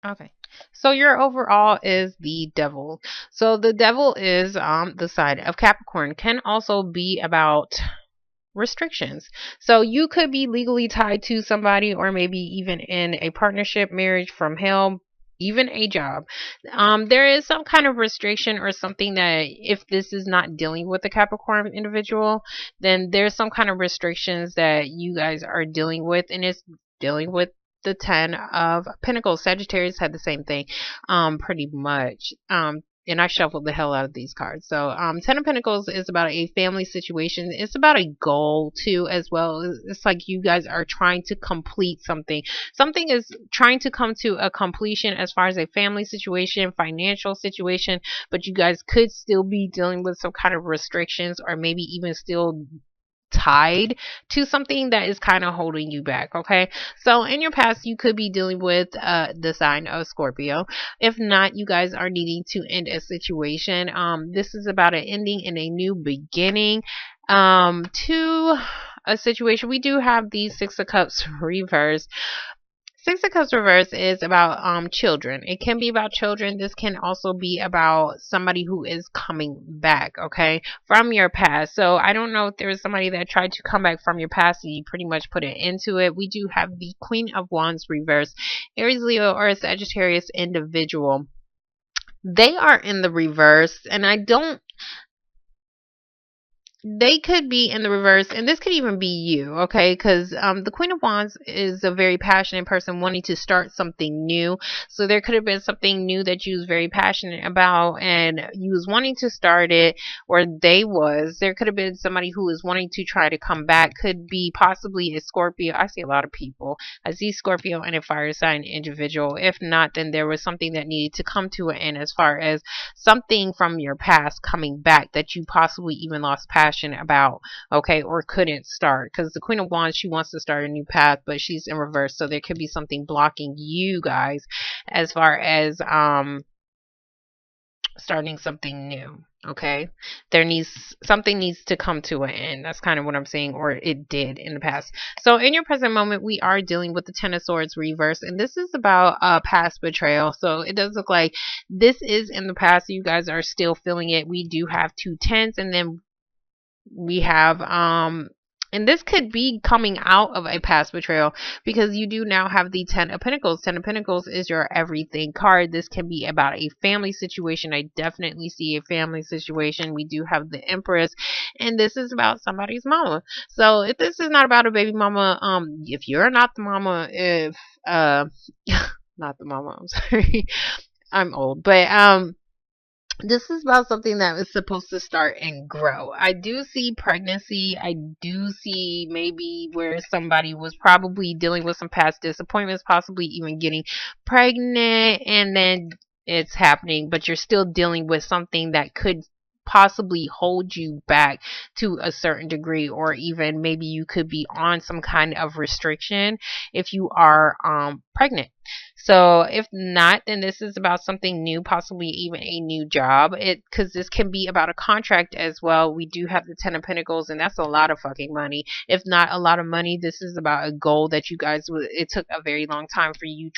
Okay. So your overall is the devil. So the devil is the side of Capricorn, can also be about restrictions. So you could be legally tied to somebody, or maybe even in a partnership, marriage from hell, even a job. There is some kind of restriction or something that, if this is not dealing with a Capricorn individual, then there's some kind of restrictions that you guys are dealing with, and it's dealing with the 10 of Pentacles. Sagittarius had the same thing, pretty much. And I shuffled the hell out of these cards. So, Ten of Pentacles is about a family situation. It's about a goal too, as well. It's like you guys are trying to complete something. Something is trying to come to a completion as far as a family situation, financial situation, but you guys could still be dealing with some kind of restrictions, or maybe even still tied to something that is kind of holding you back. Okay, so in your past you could be dealing with the sign of Scorpio. If not, you guys are needing to end a situation. This is about an ending and a new beginning to a situation. We do have the Six of Cups reverse. Six of Cups reverse is about children. It can be about children. This can also be about somebody who is coming back, okay, from your past. So I don't know if there is somebody that tried to come back from your past and you pretty much put it into it. We do have the Queen of Wands reverse. Aries, Leo, or a Sagittarius individual. They are in the reverse, and I don't they could be in the reverse, and this could even be you, okay, because the Queen of Wands is a very passionate person wanting to start something new. So there could have been something new that you was very passionate about and you was wanting to start it, or there could have been somebody who was wanting to try to come back. Could be possibly a Scorpio. I see a lot of people. I see Scorpio and a fire sign individual. If not, then there was something that needed to come to an end, as far as something from your past coming back that you possibly even lost passion about, okay, or couldn't start. Because the Queen of Wands, she wants to start a new path, but she's in reverse, so there could be something blocking you guys as far as starting something new. Okay, something needs to come to an end. That's kind of what I'm saying, or it did in the past. So in your present moment, we are dealing with the Ten of Swords reverse, and this is about past betrayal. So it does look like this is in the past. You guys are still feeling it. We do have two tens, and then we have and this could be coming out of a past betrayal, because you do now have the Ten of Pentacles. Ten of Pentacles is your everything card. This can be about a family situation. I definitely see a family situation. We do have the Empress, and this is about somebody's mama. So if this is not about a baby mama, if you're not the mama, if not the mama, I'm sorry, I'm old, but this is about something that is supposed to start and grow. I do see pregnancy. I do see maybe where somebody was probably dealing with some past disappointments, possibly even getting pregnant, and then it's happening, but you're still dealing with something that could possibly hold you back to a certain degree, or even maybe you could be on some kind of restriction if you are pregnant. So if not, then this is about something new, possibly even a new job. Because this can be about a contract as well. We do have the Ten of Pentacles, and that's a lot of fucking money. If not a lot of money, this is about a goal that you guys it took a very long time for you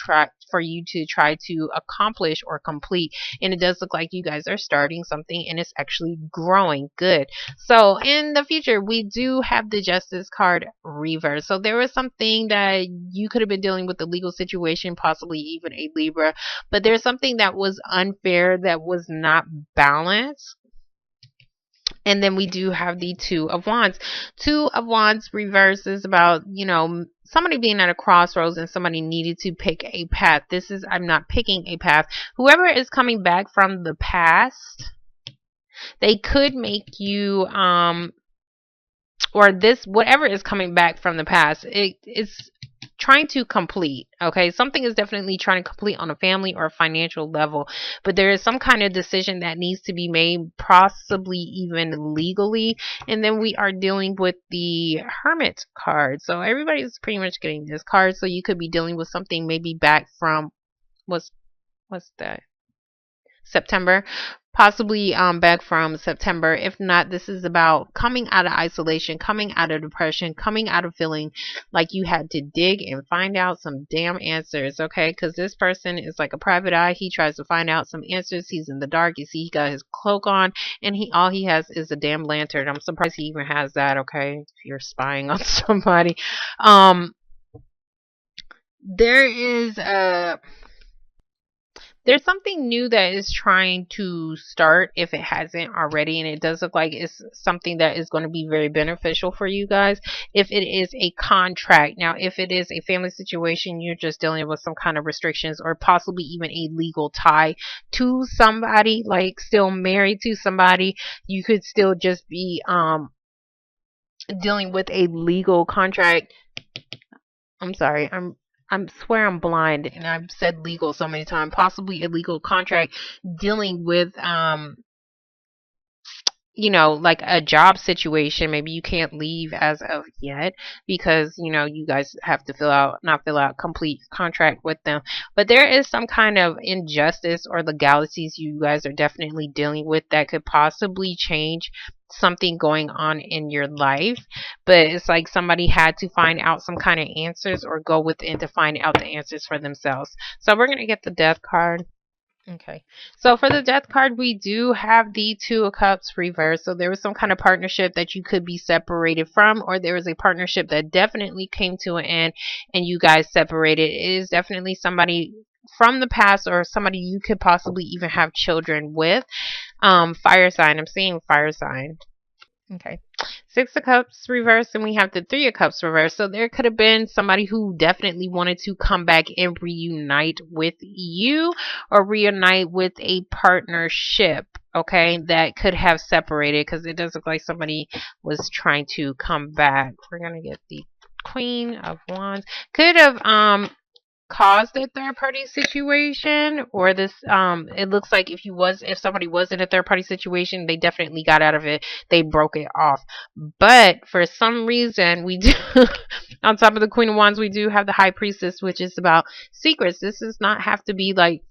to try to accomplish or complete. And it does look like you guys are starting something, and it's actually growing good. So in the future, we do have the Justice card reverse. So there was something that you could have been dealing with, a legal situation, possibly even a Libra, but there's something that was unfair, that was not balanced. And then we do have the Two of Wands. Two of Wands reverse is about, somebody being at a crossroads and somebody needed to pick a path. This is, I'm not picking a path. Whoever is coming back from the past, they could make you, or this, whatever is coming back from the past, it's trying to complete. Okay, something is definitely trying to complete on a family or a financial level, but there is some kind of decision that needs to be made, possibly even legally. And then we are dealing with the Hermit card. So everybody's pretty much getting this card. So you could be dealing with something maybe back from, what's that, September. possibly back from September. If not, this is about coming out of isolation, coming out of depression, coming out of feeling like you had to dig and find out some damn answers, okay? Because this person is like a private eye. He tries to find out some answers. He's in the dark. You see, he got his cloak on, and he all he has is a damn lantern. I'm surprised he even has that, okay? If you're spying on somebody. There is a there's something new that is trying to start if it hasn't already, and it does look like it's something that is going to be very beneficial for you guys if it is a contract. Now, if it is a family situation, you're just dealing with some kind of restrictions or possibly even a legal tie to somebody, like still married to somebody. You could still just be dealing with a legal contract. I'm sorry. I'm swear I'm blind and I've said legal so many times. Possibly a legal contract dealing with like a job situation. Maybe you can't leave as of yet because, you guys have to not fill out complete contract with them. But there is some kind of injustice or legalities you guys are definitely dealing with that could possibly change something going on in your life. But it's like somebody had to find out some kind of answers or go within to find out the answers for themselves. So we're going to get the death card. Okay. So for the death card, we do have the Two of Cups reversed. So there was some kind of partnership that you could be separated from, or there was a partnership that definitely came to an end and you guys separated. It is definitely somebody from the past or somebody you could possibly even have children with. Fire sign. I'm seeing fire sign. Okay. Six of Cups reversed, and we have the Three of Cups reversed. So there could have been somebody who definitely wanted to come back and reunite with you or reunite with a partnership, okay, that could have separated because it does look like somebody was trying to come back. We're going to get the Queen of Wands. Could have caused a third party situation, or this it looks like if somebody was in a third party situation, they definitely got out of it, they broke it off. But for some reason we do on top of the Queen of Wands, we do have the High Priestess, which is about secrets. This does not have to be like,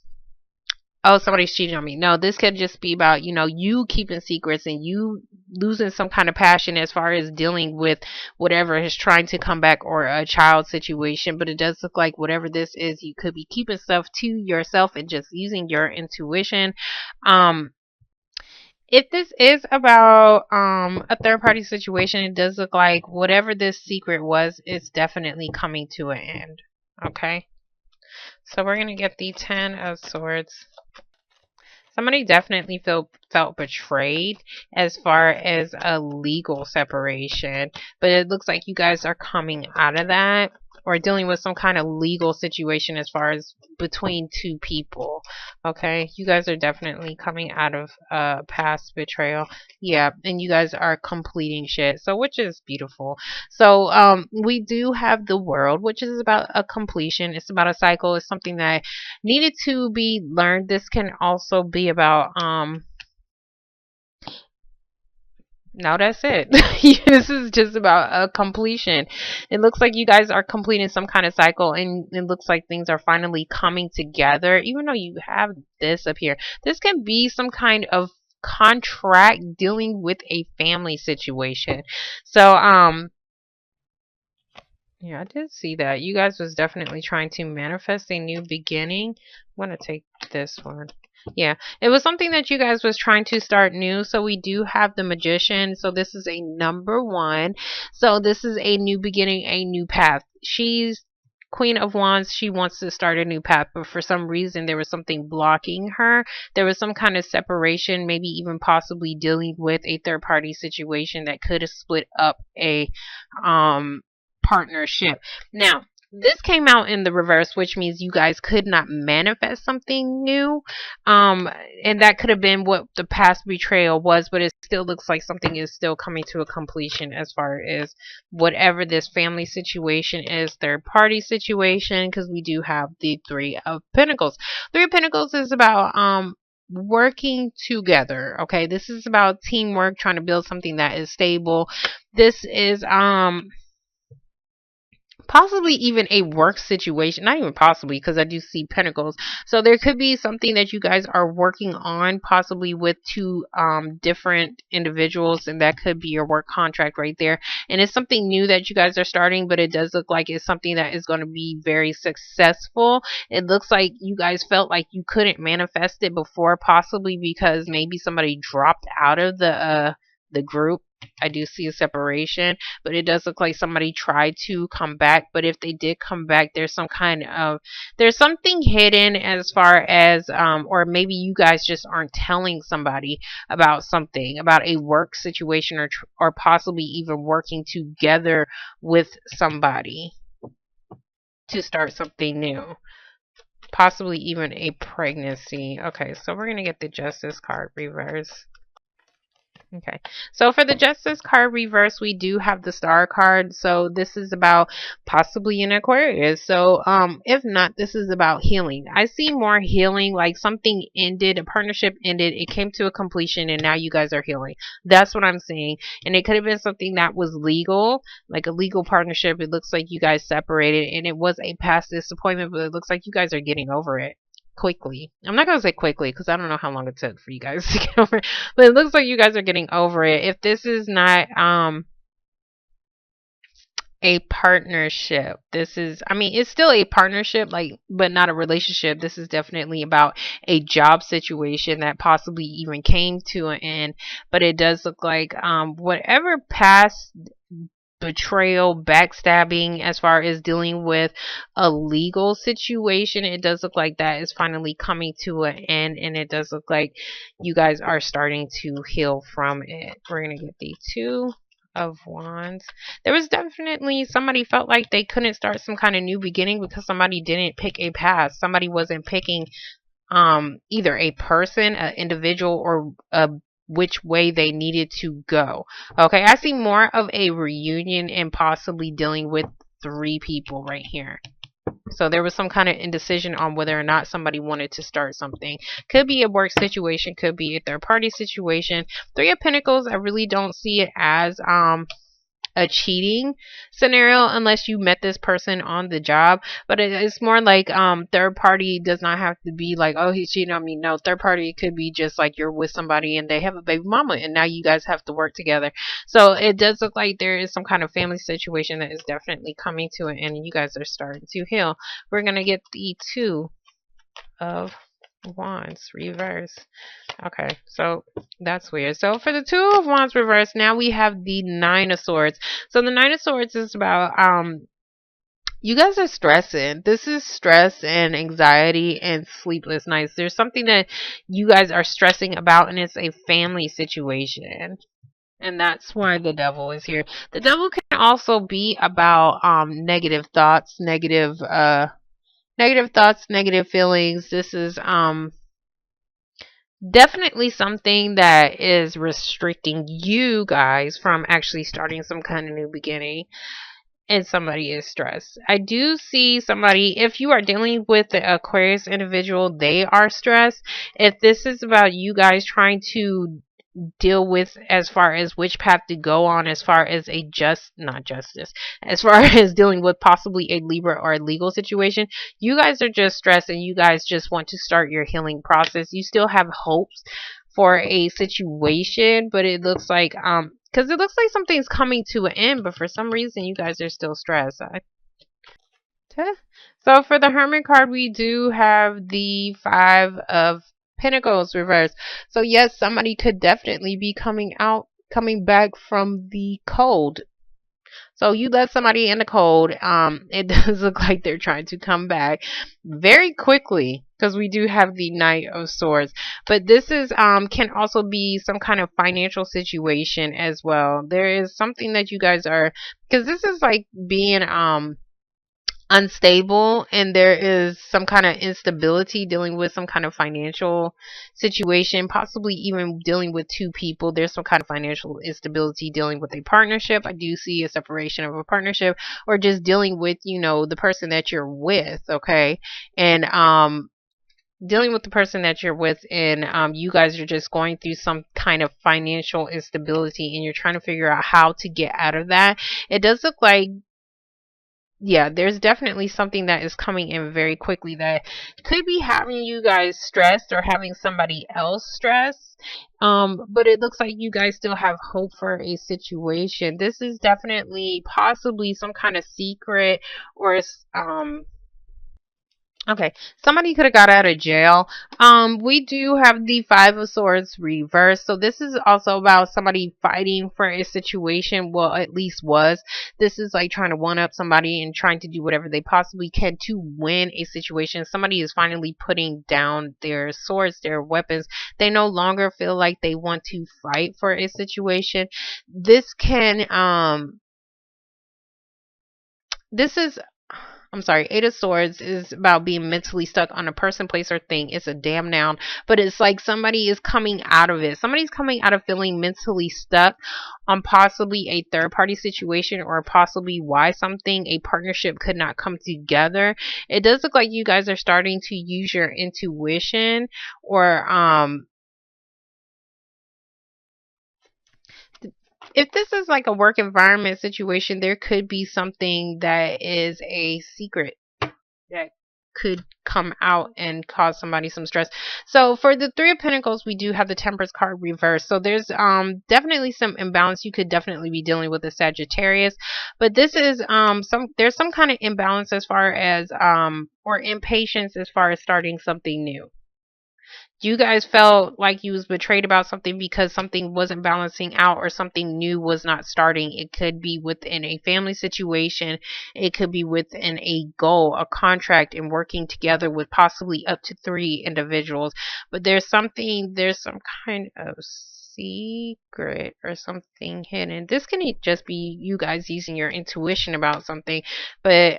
oh, somebody's cheating on me. No, this could just be about, you keeping secrets and you losing some kind of passion as far as dealing with whatever is trying to come back or a child situation. But it does look like whatever this is, you could be keeping stuff to yourself and just using your intuition. If this is about a third party situation, it does look like whatever this secret was is definitely coming to an end. Okay. So we're going to get the Ten of Swords. Somebody definitely felt betrayed as far as a legal separation, but it looks like you guys are coming out of that or dealing with some kind of legal situation as far as between two people. Okay, you guys are definitely coming out of past betrayal. Yeah, and you guys are completing shit, so which is beautiful. So we do have the World, which is about a completion. It's about a cycle. It's something that needed to be learned. This can also be about no, that's it. This is just about a completion. It looks like you guys are completing some kind of cycle, and it looks like things are finally coming together. Even though you have this up here, this can be some kind of contract dealing with a family situation. So yeah, I did see that. You guys was definitely trying to manifest a new beginning. I'm going to take this one. Yeah, it was something that you guys was trying to start new. So we do have the Magician. So this is a number one. So this is a new beginning, a new path. She's Queen of Wands. She wants to start a new path, but for some reason there was something blocking her. There was some kind of separation, maybe even possibly dealing with a third party situation that could have split up a partnership. Now, this came out in the reverse, which means you guys could not manifest something new. And that could have been what the past betrayal was, but it still looks like something is still coming to a completion as far as whatever this family situation is, third party situation, because we do have the Three of Pentacles. Three of Pentacles is about working together. Okay, this is about teamwork, trying to build something that is stable. This is possibly even a work situation, not even possibly, because I do see pentacles. So there could be something that you guys are working on, possibly with two different individuals, and that could be your work contract right there. And it's something new that you guys are starting, but it does look like it's something that is going to be very successful. It looks like you guys felt like you couldn't manifest it before, possibly because maybe somebody dropped out of the group. I do see a separation, but it does look like somebody tried to come back. But if they did come back, there's some kind of, there's something hidden as far as or maybe you guys just aren't telling somebody about something, about a work situation, or possibly even working together with somebody to start something new, possibly even a pregnancy. Okay, so we're gonna get the Justice card reverse. Okay, so for the Justice card reverse, we do have the Star card. So this is about possibly an Aquarius. So if not, this is about healing. I see more healing, like something ended, a partnership ended, it came to a completion, and now you guys are healing. That's what I'm seeing. And it could have been something that was legal, like a legal partnership. It looks like you guys separated, and it was a past disappointment, but it looks like you guys are getting over it quickly. I'm not gonna say quickly because I don't know how long it took for you guys to get over it, but it looks like you guys are getting over it. If this is not a partnership, this is, I mean, it's still a partnership, like, but not a relationship. This is definitely about a job situation that possibly even came to an end. But it does look like whatever past betrayal, backstabbing, as far as dealing with a legal situation, it does look like that is finally coming to an end, and it does look like you guys are starting to heal from it. We're gonna get the Two of Wands. There was definitely somebody felt like they couldn't start some kind of new beginning because somebody didn't pick a path. Somebody wasn't picking either a person, an individual, or a which way they needed to go. Okay, I see more of a reunion and possibly dealing with three people right here. So there was some kind of indecision on whether or not somebody wanted to start something. Could be a work situation, could be a third party situation. Three of Pentacles, I really don't see it as a cheating scenario unless you met this person on the job, but it's more like third party does not have to be like, oh, he's cheating on me. No, third party could be just like you're with somebody and they have a baby mama and now you guys have to work together. So it does look like there is some kind of family situation that is definitely coming to an end and you guys are starting to heal. We're gonna get the Two of Wands reverse. Okay, so that's weird. So for the Two of Wands reverse, now we have the Nine of Swords. So the Nine of Swords is about you guys are stressing. This is stress and anxiety and sleepless nights. There's something that you guys are stressing about, and it's a family situation. And that's why the Devil is here. The Devil can also be about negative thoughts, negative thoughts, negative feelings. This is definitely something that is restricting you guys from actually starting some kind of new beginning, and somebody is stressed. I do see somebody, if you are dealing with the Aquarius individual, they are stressed. If this is about you guys trying to deal with as far as which path to go on, as far as a not justice, as far as dealing with possibly a Libra or a legal situation, you guys are just stressed and you guys just want to start your healing process. You still have hopes for a situation, but it looks like because it looks like something's coming to an end, but for some reason you guys are still stressed. So for the Hermit card, we do have the Five of Pentacles reversed. So yes, somebody could definitely be coming back from the cold. So you let somebody in the cold. It does look like they're trying to come back very quickly because we do have the Knight of Swords. But this is can also be some kind of financial situation as well. There is something that you guys are, because this is like being unstable, and there is some kind of instability dealing with some kind of financial situation, possibly even dealing with two people. There's some kind of financial instability dealing with a partnership. I do see a separation of a partnership, or just dealing with, you know, the person that you're with. Okay, and dealing with the person that you're with, and you guys are just going through some kind of financial instability and you're trying to figure out how to get out of that. It does look like yeah, there's definitely something that is coming in very quickly that could be having you guys stressed or having somebody else stressed. But it looks like you guys still have hope for a situation. This is definitely possibly some kind of secret or okay, somebody could have got out of jail. We do have the Five of Swords reversed, so this is also about somebody fighting for a situation. Well, at least was. This is like trying to one up somebody and trying to do whatever they possibly can to win a situation. Somebody is finally putting down their swords, their weapons. They no longer feel like they want to fight for a situation. This can this is I'm sorry, Eight of Swords is about being mentally stuck on a person, place, or thing. It's a damn noun, but it's like somebody is coming out of it. Somebody's coming out of feeling mentally stuck on possibly a third party situation or possibly why something, a partnership could not come together. It does look like you guys are starting to use your intuition or if this is like a work environment situation, there could be something that is a secret that could come out and cause somebody some stress. So for the Three of Pentacles, we do have the Temperance card reversed. So there's definitely some imbalance. You could definitely be dealing with a Sagittarius, but this is there's some kind of imbalance as far as or impatience as far as starting something new. You guys felt like you was betrayed about something because something wasn't balancing out or something new was not starting. It could be within a family situation. It could be within a goal, a contract, and working together with possibly up to three individuals. But there's some kind of secret or something hidden. This can just be you guys using your intuition about something, but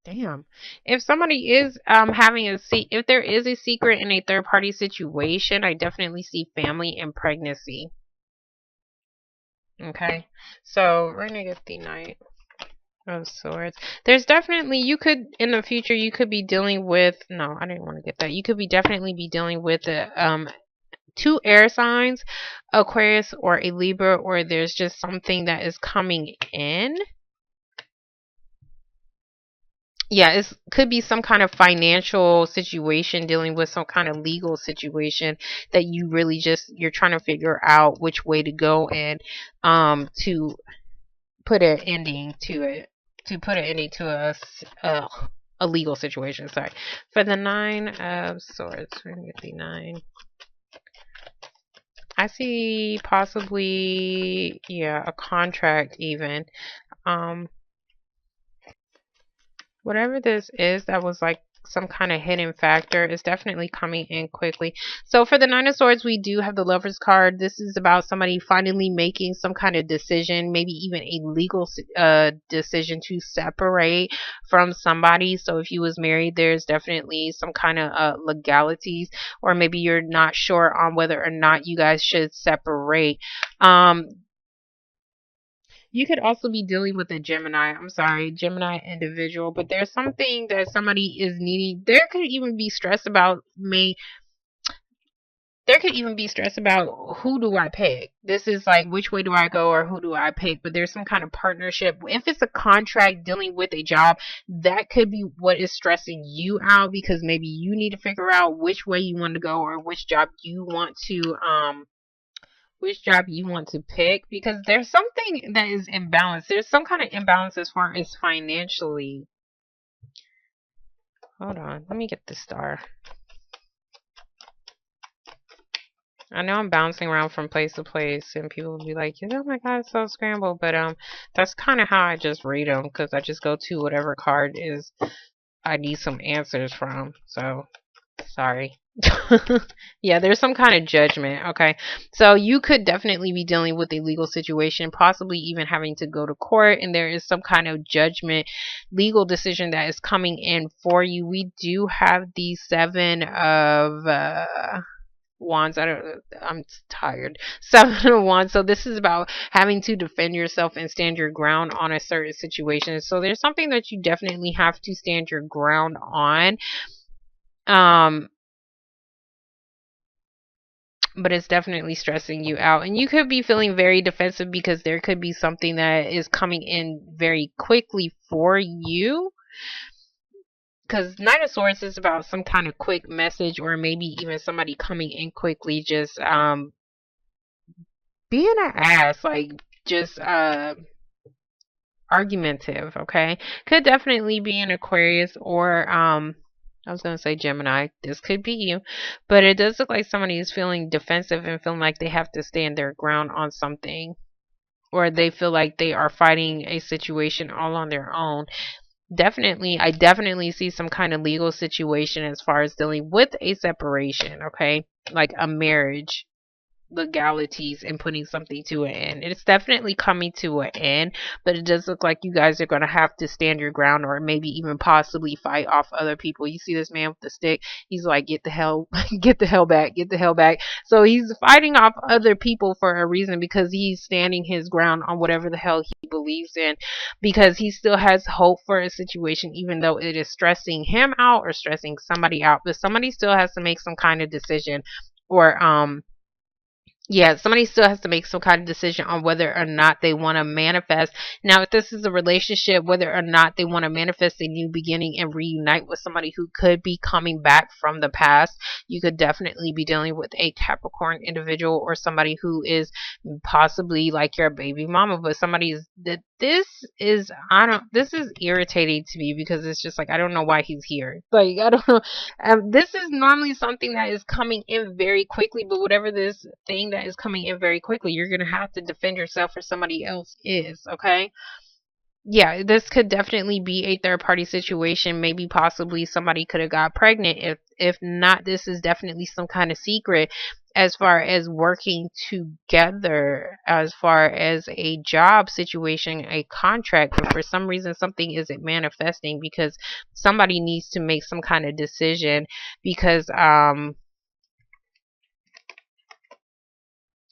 damn. If somebody is having if there is a secret in a third party situation, I definitely see family and pregnancy. Okay. So we're gonna get the Knight of Swords. There's definitely you could in the future you could be dealing with no, I didn't want to get that. You could be definitely be dealing with two air signs, Aquarius or a Libra, or there's just something that is coming in. Yeah, it could be some kind of financial situation dealing with some kind of legal situation that you really just you're trying to figure out which way to go and to put an ending to it to put an ending to a legal situation. Sorry. For the Nine of Swords, we're gonna get the nine. I see possibly a contract even. Um Whatever this is that was like some kind of hidden factor is definitely coming in quickly. So for the Nine of Swords, we do have the Lover's card. This is about somebody finally making some kind of decision, maybe even a legal decision to separate from somebody. So if you was married, there's definitely some kind of legalities, or maybe you're not sure on whether or not you guys should separate. Um, you could also be dealing with a Gemini. I'm sorry, Gemini individual, but there's something that somebody is needing. There could even be stress about who do I pick. This is like which way do I go or who do I pick? But there's some kind of partnership. If it's a contract dealing with a job, that could be what is stressing you out because maybe you need to figure out which way you want to go or which job you want to pick because there's something that is imbalanced. There's some kind of imbalance as far as financially. Hold on, let me get the star. I know I'm bouncing around from place to place, and people will be like, "Oh my God, it's so scrambled." But that's kind of how I just read them because I just go to whatever card is I need some answers from. So sorry. Yeah, there's some kind of judgment. Okay. So you could definitely be dealing with a legal situation, possibly even having to go to court, and there is some kind of judgment, legal decision that is coming in for you. We do have the Seven of Wands. I'm tired. Seven of Wands. So this is about having to defend yourself and stand your ground on a certain situation. So there's something that you definitely have to stand your ground on. Um but it's definitely stressing you out. And you could be feeling very defensive because there could be something that is coming in very quickly for you. Because Knight of Swords is about some kind of quick message, or maybe even somebody coming in quickly, just being an ass, like just argumentative. Okay, could definitely be an Aquarius, or I was gonna say Gemini. This could be you, but it does look like somebody is feeling defensive and feeling like they have to stand their ground on something, or they feel like they are fighting a situation all on their own. Definitely, I definitely see some kind of legal situation as far as dealing with a separation, okay? Like a marriage, legalities, and putting something to an end. It's definitely coming to an end, but it does look like you guys are going to have to stand your ground, or maybe even possibly fight off other people. You see this man with the stick, he's like, get the hell get the hell back, get the hell back. So he's fighting off other people for a reason, because he's standing his ground on whatever the hell he believes in, because he still has hope for a situation, even though it is stressing him out or stressing somebody out. But somebody still has to make some kind of decision, or yeah, somebody still has to make some kind of decision on whether or not they want to manifest. Now, if this is a relationship, whether or not they want to manifest a new beginning and reunite with somebody who could be coming back from the past. You could definitely be dealing with a Capricorn individual, or somebody who is possibly like your baby mama, but somebody is that this is irritating to me, because it's just like, I don't know why he's here. Like, I don't know. This is normally something that is coming in very quickly, but whatever this thing that is coming in very quickly, you're going to have to defend yourself, or somebody else is, okay? Yeah, this could definitely be a third party situation. Maybe possibly somebody could have got pregnant. If not, this is definitely some kind of secret as far as working together, as far as a job situation, a contract. But for some reason, something isn't manifesting, because somebody needs to make some kind of decision, because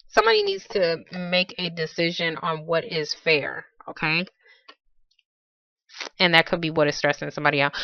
somebody needs to make a decision on what is fair, okay? And that could be what is stressing somebody out.